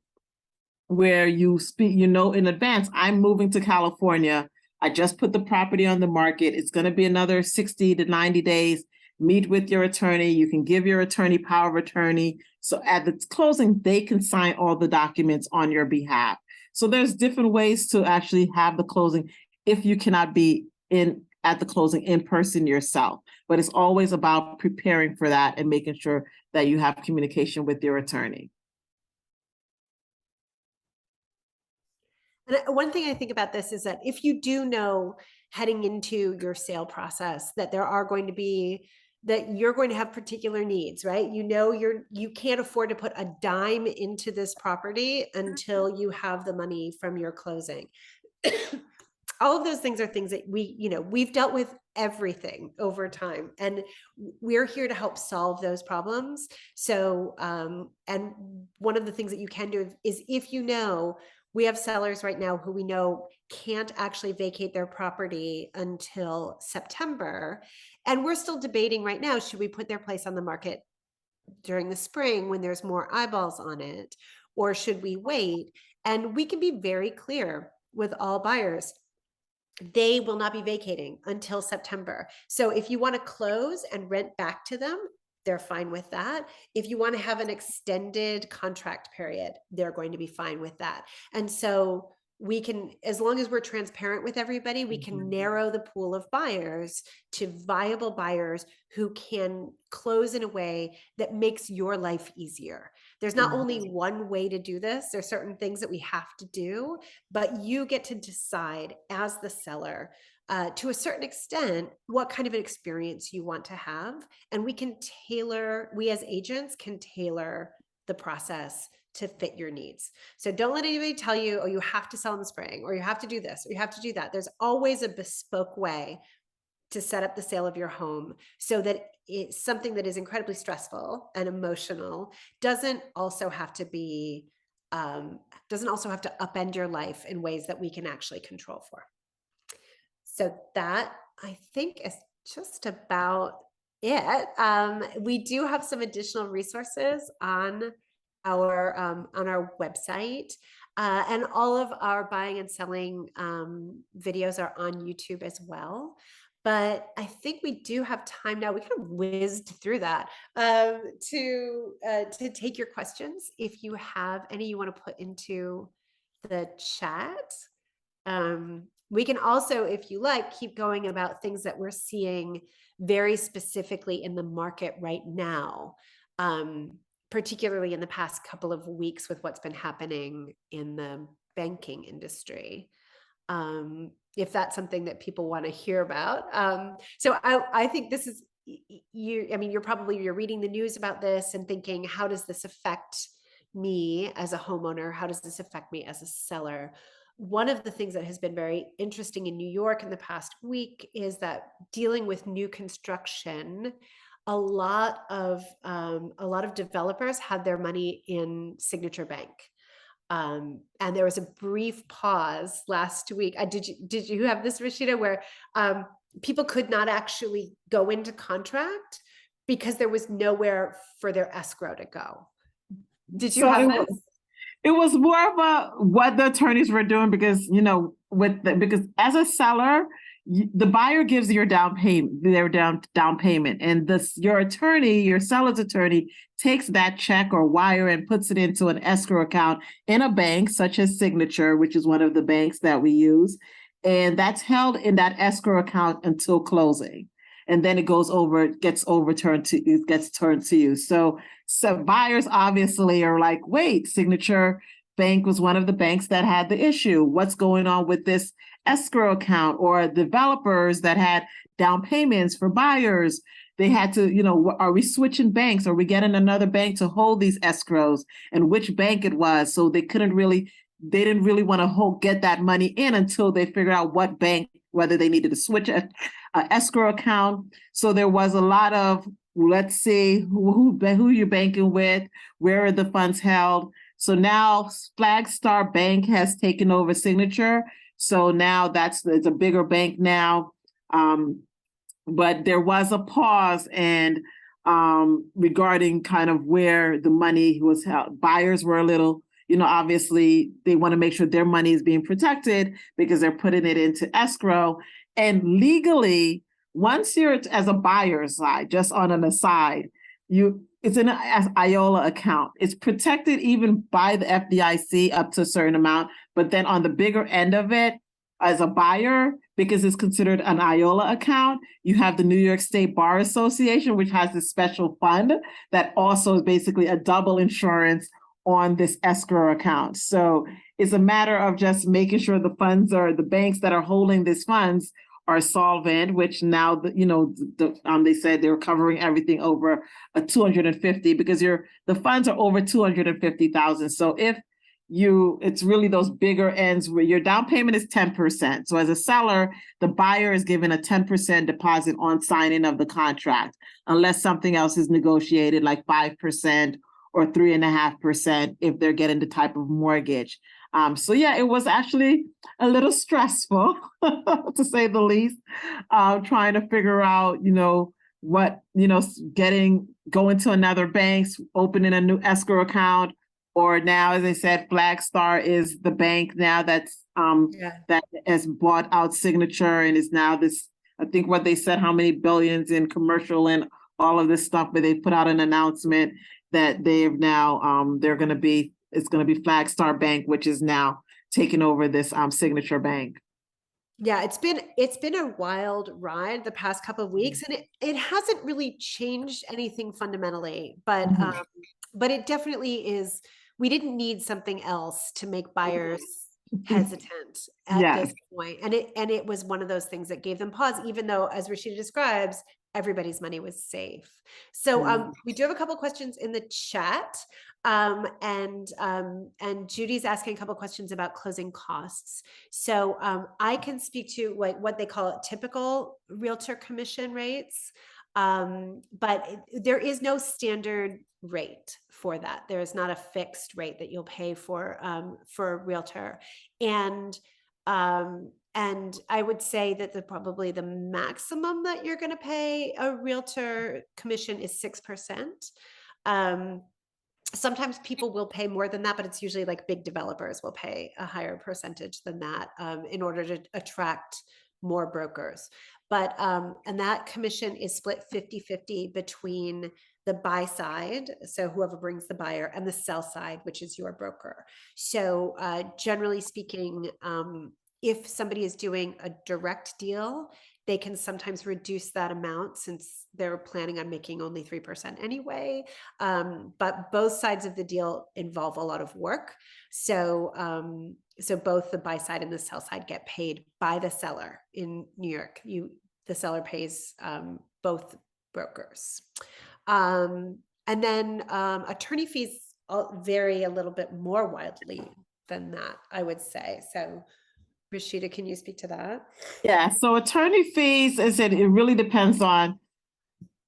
B: where you speak, in advance, I'm moving to California. I just put the property on the market. It's going to be another 60 to 90 days. Meet with your attorney. You can give your attorney power of attorney. So at the closing, they can sign all the documents on your behalf. So there's different ways to actually have the closing if you cannot be at the closing in person yourself. But it's always about preparing for that and making sure that you have communication with your attorney.
A: And one thing I think about this is that if you do know heading into your sale process that you're going to have particular needs, right? You can't afford to put a dime into this property until you have the money from your closing. All of those things are things that we've dealt with everything over time, and we're here to help solve those problems. So, and one of the things that you can do is if we have sellers right now who we know can't actually vacate their property until September. And we're still debating right now, should we put their place on the market during the spring when there's more eyeballs on it, or should we wait? And we can be very clear with all buyers, they will not be vacating until September. So if you want to close and rent back to them, they're fine with that. If you want to have an extended contract period, they're going to be fine with that. And so we can, as long as we're transparent with everybody, we can narrow the pool of buyers to viable buyers who can close in a way that makes your life easier. There's not only one way to do this. There's certain things that we have to do, but you get to decide as the seller, to a certain extent, what kind of an experience you want to have. And we can tailor, we as agents can tailor the process to fit your needs. So don't let anybody tell you, oh, you have to sell in the spring, or you have to do this, or you have to do that. There's always a bespoke way to set up the sale of your home so that it's something that is incredibly stressful and emotional doesn't also have to be, doesn't also have to upend your life in ways that we can actually control for. So that, I think, is just about it. We do have some additional resources on our website, and all of our buying and selling videos are on YouTube as well. But I think we do have time now. We kind of whizzed through that, to take your questions if you have any you want to put into the chat. We can also, if you like, keep going about things that we're seeing very specifically in the market right now, particularly in the past couple of weeks with what's been happening in the banking industry. If that's something that people want to hear about. So I think this is, I mean, you're reading the news about this and thinking, how does this affect me as a homeowner? How does this affect me as a seller? One of the things that has been very interesting in New York in the past week is that dealing with new construction, a lot of developers had their money in Signature Bank. And there was a brief pause last week. Did you have this, Rashidah, where people could not actually go into contract because there was nowhere for their escrow to go? Did you have this?
B: It was more of a what the attorneys were doing because, because as a seller, the buyer gives your down payment, down payment, and your attorney, your seller's attorney, takes that check or wire and puts it into an escrow account in a bank such as Signature, which is one of the banks that we use, and that's held in that escrow account until closing. And then it gets turned to you. So buyers obviously are like, wait, Signature Bank was one of the banks that had the issue. What's going on with this escrow account? Or developers that had down payments for buyers, they had to, are we switching banks? Are we getting another bank to hold these escrows? And which bank it was? So they didn't really want to get that money in until they figured out what bank, whether they needed to switch a escrow account. So there was a lot of, let's see who you're banking with, where are the funds held. So now Flagstar Bank has taken over Signature. So now it's a bigger bank now. But there was a pause and regarding kind of where the money was held. Buyers were a little, obviously they want to make sure their money is being protected because they're putting it into escrow. And legally, once you're as a buyer's side, just on an aside, it's in an IOLA account. It's protected even by the FDIC up to a certain amount, but then on the bigger end of it, as a buyer, because it's considered an IOLA account, you have the New York State Bar Association, which has this special fund that also is basically a double insurance on this escrow account. So it's a matter of just making sure the funds the banks that are holding these funds are solvent, which now, they said they're covering everything over a 250 because the funds are over 250,000. So it's really those bigger ends where your down payment is 10%. So as a seller, the buyer is given a 10% deposit on signing of the contract, unless something else is negotiated like 5% or 3.5% if they're getting the type of mortgage. So yeah, it was actually a little stressful, to say the least, trying to figure out, what, going to another bank, opening a new escrow account, or now, as I said, Flagstar is the bank now
A: Yeah.
B: that has bought out Signature and is now this, I think what they said, how many billions in commercial and all of this stuff, but they put out an announcement that they've now, it's going to be Flagstar Bank, which is now taking over this Signature Bank.
A: Yeah, it's been a wild ride the past couple of weeks, and it hasn't really changed anything fundamentally, but it definitely is. We didn't need something else to make buyers hesitant at
B: Yes.
A: this point, and it was one of those things that gave them pause, even though, as Rashidah describes, everybody's money was safe. So we do have a couple questions in the chat. And Judy's asking a couple questions about closing costs. So I can speak to what they call typical realtor commission rates, but there is no standard rate for that. There is not a fixed rate that you'll pay for a realtor, and I would say that probably the maximum that you're going to pay a realtor commission is 6%. Sometimes people will pay more than that, but it's usually like big developers will pay a higher percentage than that in order to attract more brokers. But and that commission is split 50-50 between the buy side, so whoever brings the buyer, and the sell side, which is your broker. So generally speaking, if somebody is doing a direct deal, they can sometimes reduce that amount since they're planning on making only 3% anyway. But both sides of the deal involve a lot of work. So both the buy side and the sell side get paid by the seller in New York. The seller pays both brokers. And then attorney fees vary a little bit more widely than that, I would say. So Rashidah, can you speak to that?
B: Yeah, so attorney fees, as I said, it really depends on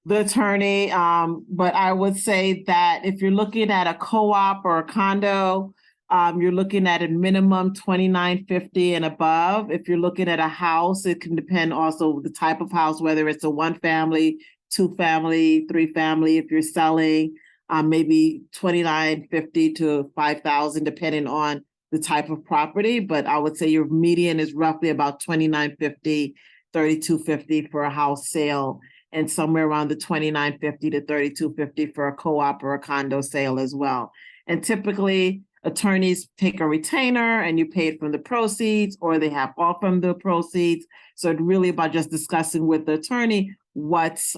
B: the attorney. But I would say that if you're looking at a co-op or a condo, you're looking at a minimum $29.50 and above. If you're looking at a house, it can depend also the type of house, whether it's a 1-family, 2-family, 3-family. If you're selling, maybe $29.50 to $5,000, depending on the type of property. But I would say your median is roughly about $29.50, $32.50 for a house sale, and somewhere around the $29.50 to $32.50 for a co-op or a condo sale as well. And typically, attorneys take a retainer and you pay it from the proceeds, or they have all from the proceeds. So it's really about just discussing with the attorney what's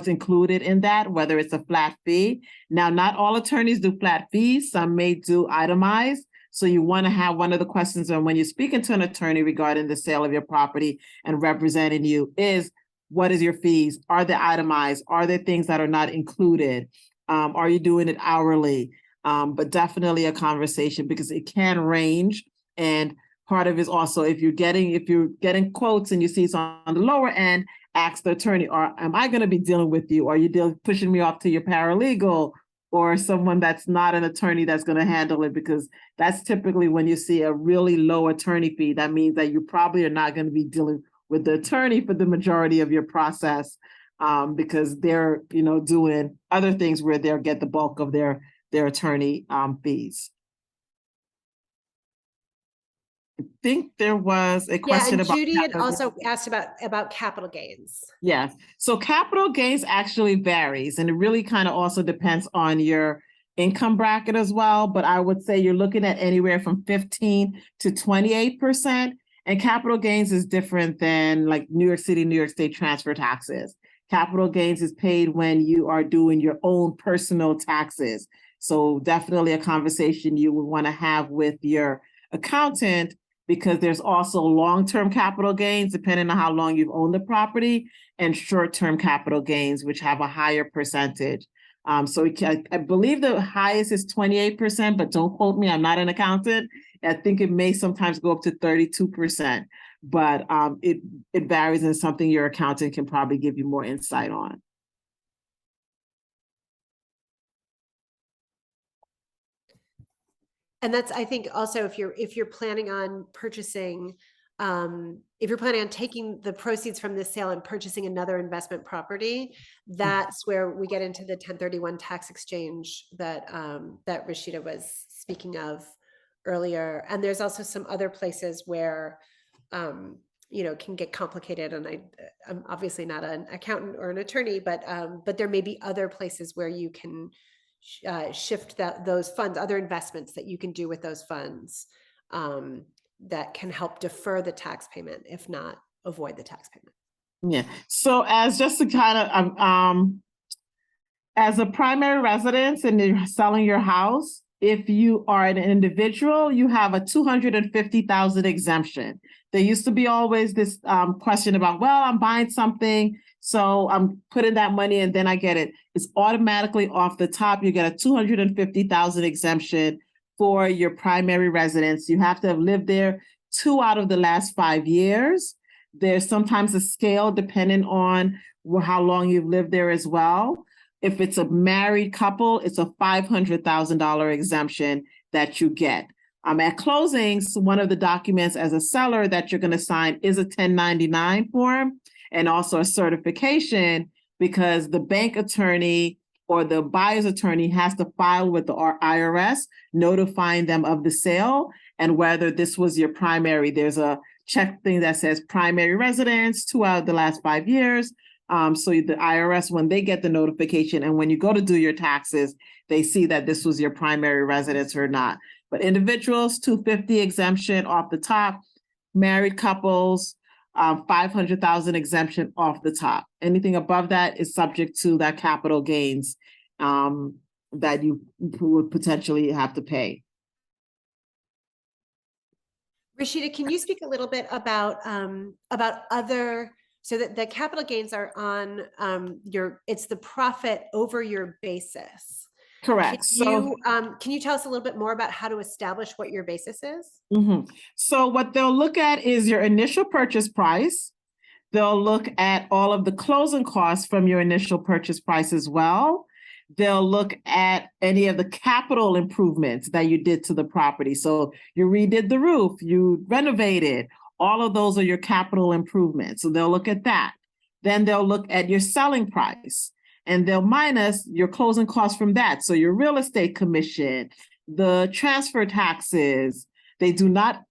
B: included in that, whether it's a flat fee. Now, not all attorneys do flat fees. Some may do itemized. So you want to have one of the questions when you're speaking to an attorney regarding the sale of your property and representing you is, what is your fees? Are they itemized? Are there things that are not included? Are you doing it hourly? But definitely a conversation, because it can range. And part of it is also, if you're getting quotes and you see it's on the lower end, ask the attorney, or am I going to be dealing with you? Are you pushing me off to your paralegal or someone that's not an attorney that's going to handle it? Because that's typically when you see a really low attorney fee, that means that you probably are not going to be dealing with the attorney for the majority of your process, because they're doing other things where they'll get the bulk of their attorney fees. I think there was a question
A: and
B: about
A: Judy had also asked about capital gains.
B: Yes. So capital gains actually varies, and it really kind of also depends on your income bracket as well. But I would say you're looking at anywhere from 15 to 28%. And capital gains is different than like New York City, New York State transfer taxes. Capital gains is paid when you are doing your own personal taxes. So definitely a conversation you would want to have with your accountant, because there's also long-term capital gains, depending on how long you've owned the property, and short-term capital gains, which have a higher percentage. So I believe the highest is 28%, but don't quote me, I'm not an accountant. I think it may sometimes go up to 32%, but it varies, and something your accountant can probably give you more insight on.
A: And that's, I think also if you're planning on purchasing, if you're planning on taking the proceeds from this sale and purchasing another investment property, that's where we get into the 1031 tax exchange that that Rashidah was speaking of earlier. And there's also some other places where you know, can get complicated. And I'm obviously not an accountant or an attorney, but there may be other places where you can shift those funds, other investments that you can do with those funds that can help defer the tax payment, if not avoid the tax payment.
B: Yeah. So as just to kind of as a primary residence and you're selling your house, if you are an individual, you have a 250,000 exemption. There used to be always this question about, well, I'm buying something, so I'm putting that money and then I get it. It's automatically off the top. You get a 250,000 exemption for your primary residence. You have to have lived there 2 out of the last 5 years. There's sometimes a scale depending on how long you've lived there as well. If it's a married couple, it's a $500,000 exemption that you get. At closings, one of the documents as a seller that you're going to sign is a 1099 form and also a certification, because the bank attorney or the buyer's attorney has to file with the IRS, notifying them of the sale and whether this was your primary. There's a check thing that says primary residence, 2 out of the last 5 years. So the IRS, when they get the notification and when you go to do your taxes, they see that this was your primary residence or not. But individuals, 250 exemption off the top. Married couples, 500,000 exemption off the top. Anything above that is subject to that capital gains that you would potentially have to pay.
A: Rashidah, can you speak a little bit about other, so that the capital gains are on it's the profit over your basis.
B: Correct.
A: Can you tell us a little bit more about how to establish what your basis is?
B: Mm-hmm. So what they'll look at is your initial purchase price. They'll look at all of the closing costs from your initial purchase price as well. They'll look at any of the capital improvements that you did to the property. So you redid the roof, you renovated, all of those are your capital improvements. So they'll look at that. Then they'll look at your selling price and they'll minus your closing costs from that. So your real estate commission, the transfer taxes, they do not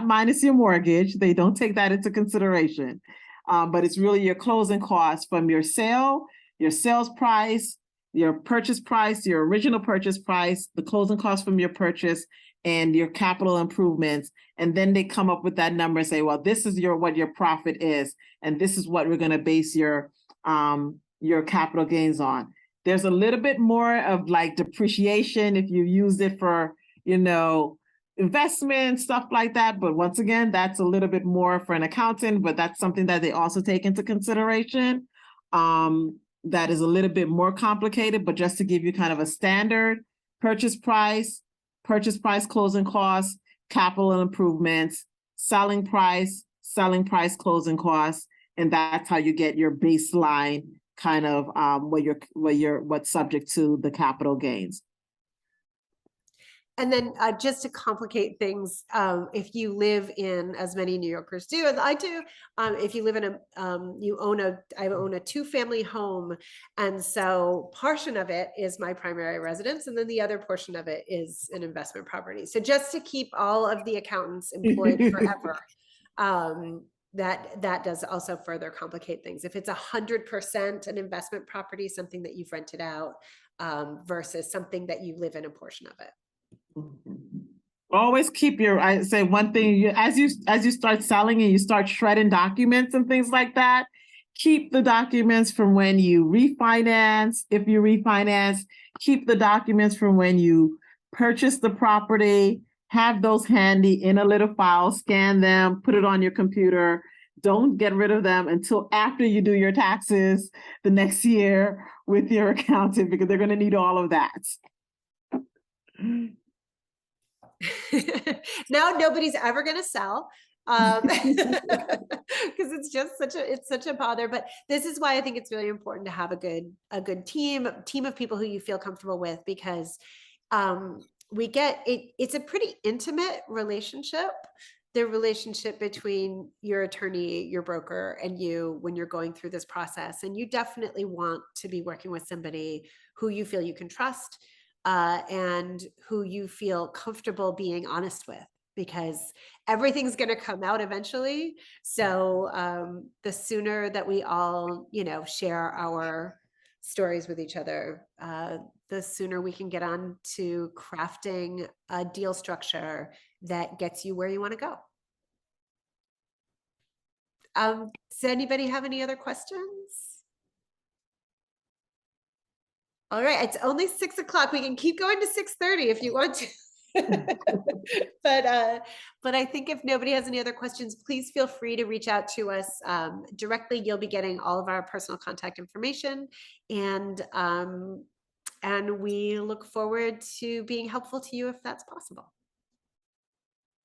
B: minus your mortgage. They don't take that into consideration. But it's really your closing costs from your sale, your sales price, your purchase price, your original purchase price, the closing costs from your purchase, and your capital improvements. And then they come up with that number and say, well, this is what your profit is, and this is what we're going to base your capital gains on. There's a little bit more of like depreciation if you use it for, investment, stuff like that. But once again, that's a little bit more for an accountant, but that's something that they also take into consideration. That is a little bit more complicated, but just to give you kind of a standard: purchase price, closing costs, capital improvements, selling price, closing costs. And that's how you get your baseline kind of what's subject to the capital gains.
A: And then just to complicate things, if you live in, as many New Yorkers do, as I do, if you live in I own a 2-family home. And so portion of it is my primary residence. And then the other portion of it is an investment property. So just to keep all of the accountants employed forever, that does also further complicate things. If it's 100% an investment property, something that you've rented out, versus something that you live in a portion of it.
B: Always keep I say one thing, as you start selling and you start shredding documents and things like that, keep the documents from when you refinance. If you refinance, keep the documents from when you purchase the property, have those handy in a little file, scan them, put it on your computer. Don't get rid of them until after you do your taxes the next year with your accountant, because they're going to need all of that.
A: Now nobody's ever going to sell because it's just such a bother. But this is why I think it's really important to have a good team of people who you feel comfortable with, because we get it, it's a pretty intimate relationship, the relationship between your attorney, your broker, and you when you're going through this process. And you definitely want to be working with somebody who you feel you can trust, and who you feel comfortable being honest with, because everything's going to come out eventually. So the sooner that we all, share our stories with each other, the sooner we can get on to crafting a deal structure that gets you where you want to go. Does anybody have any other questions? All right, it's only 6 o'clock. We can keep going to 6:30 if you want to. But I think if nobody has any other questions, please feel free to reach out to us directly. You'll be getting all of our personal contact information, and we look forward to being helpful to you if that's possible.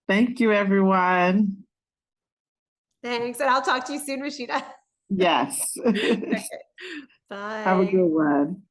B: Thank you, everyone.
A: Thanks, and I'll talk to you soon, Rashidah.
B: Yes.
A: Okay. Bye.
B: Have a good one.